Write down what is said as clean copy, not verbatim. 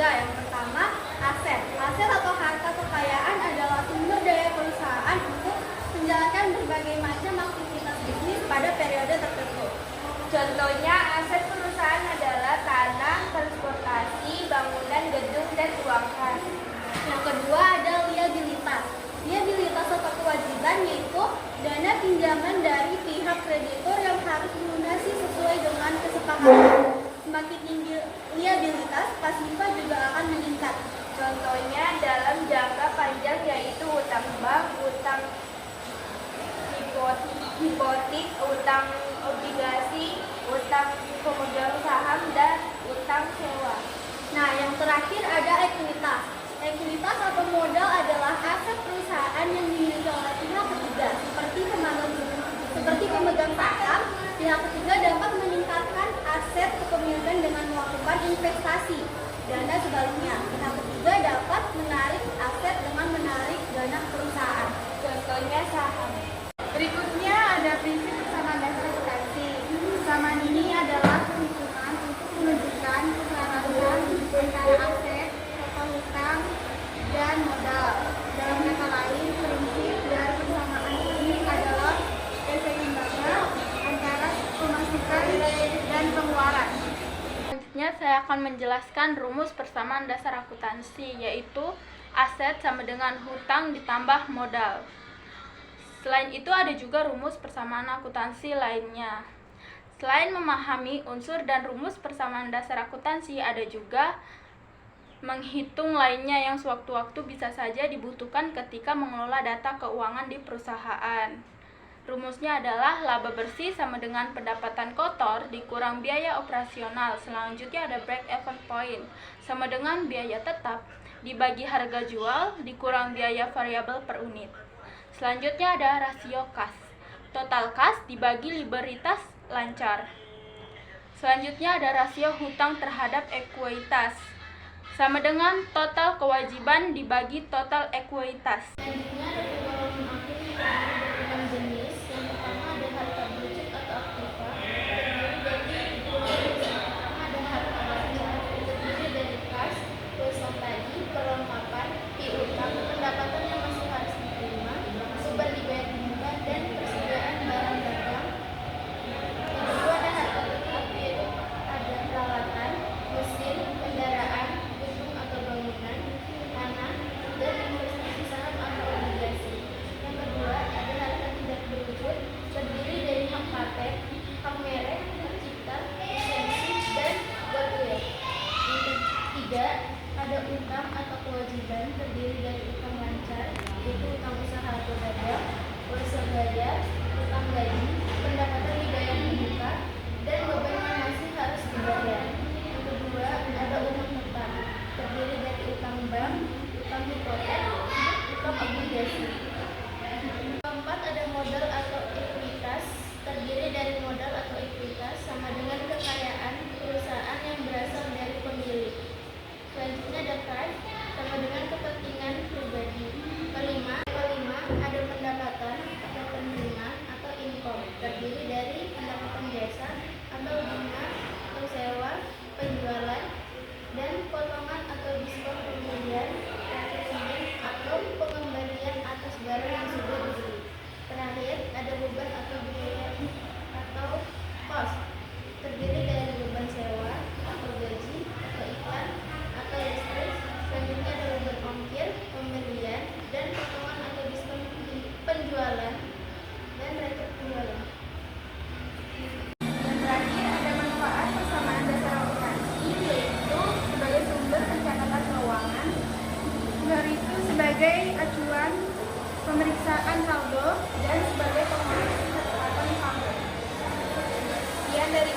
ketiga. Yang pertama, aset. Aset atau harta kekayaan adalah sumber daya perusahaan untuk menjalankan berbagai macam aktivitas bisnis pada periode tertentu. Contohnya, aset perusahaan adalah tanah, transportasi, bangunan, gedung, dan uang kas. Yang kedua ada liabilitas. Liabilitas atau kewajiban yaitu dana pinjaman dari pihak kreditur yang harus dilunasi sesuai dengan kesepakatan. Semakin tinggi liabilitas, pasifa juga akan meningkat. Contohnya dalam jangka panjang yaitu utang bank, utang hipotek, utang obligasi, utang pemegang saham, dan utang sewa. Nah, yang terakhir ada ekuitas. Ekuitas atau modal adalah aset perusahaan yang dimiliki oleh pihak ketiga, seperti pemegang saham. Pihak ketiga dapat meningkatkan aset kepemilikan dengan melakukan investasi. Dana sebaliknya, pihak ketiga dapat menarik aset dengan menarik dana perusahaan. Contohnya saham. Berikutnya ada prinsip persamaan dasar akuntansi. Persamaan ini adalah perhitungan untuk menunjukkan keselarasan antara aset, total hutang, dan modal. Dalam kata lain, prinsip dari persamaan ini adalah keseimbangan antara pemasukan dan pengeluaran. Selanjutnya saya akan menjelaskan rumus persamaan dasar akuntansi, yaitu aset sama dengan hutang ditambah modal. Selain itu ada juga rumus persamaan akuntansi lainnya. Selain memahami unsur dan rumus persamaan dasar akuntansi, ada juga menghitung lainnya yang sewaktu-waktu bisa saja dibutuhkan ketika mengelola data keuangan di perusahaan. Rumusnya adalah laba bersih sama dengan pendapatan kotor dikurang biaya operasional. Selanjutnya ada break even point sama dengan biaya tetap dibagi harga jual dikurang biaya variabel per unit. Selanjutnya ada rasio kas. Total kas dibagi liberitas lancar. Selanjutnya ada rasio hutang terhadap ekuitas. Sama dengan total kewajiban dibagi total ekuitas. Selanjutnya ada pengelolaan aktif dengan jenis. Yang pertama ada harta berwujud atau aktiva, terdiri dari dua jenis. Yang pertama ada harta lancar, terdiri dari kas, perusahaan tadi, perlengkapan, piutang, pendapatan yang masih harus diterima, beban dibayar di muka, dan persediaan barang dagang. Yang kedua ada harta tetap, yaitu ada peralatan, mesin, kendaraan, gedung atau bangunan, tanah, dan investasi saham atau obligasi. Yang kedua ada harta tidak berwujud, terdiri dari hak paten, hak merek, hak cipta, lisensi, dan goodwill. Yang ketiga ada utang atau kewajiban, terdiri dari utang lancar, yaitu utang usaha atau dagang, usaha bayar, utang gaji, pendapatan dibayar di muka, dan beban yang masih harus dibayar. Yang kedua ada utang tetap, terdiri dari utang bank, utang hipotek, utang obligasi. Keempat ada modal atau ekuitas, terdiri dari modal atau ekuitas sama dengan kekayaan perusahaan yang berasal dari pemilik. Selanjutnya ada kas, sama dengan kepentingan pribadi. Kelima ada pendapatan atau penerimaan atau income, terdiri dari pendapatan jasa atau bunga atau sewa, penjualan, dan potongan atau diskon pembelian, atau pengembalian atas barang yang sudah dibeli. Terakhir ada beban atau biaya atau cost, terdiri dari beban sewa atau gaji atau iklan atau listrik. Selanjutnya ada beban ongkir, pembelian, dan potongan atau diskon penjualan dan rekod penjualan. Yang terakhir ada manfaat persamaan dasar akuntansi, yaitu sebagai sumber pencatatan keuangan, itu sebagai acuan pemeriksaan saldo, dan sebagai pengoreksi ketepatan saldo. Sekian dari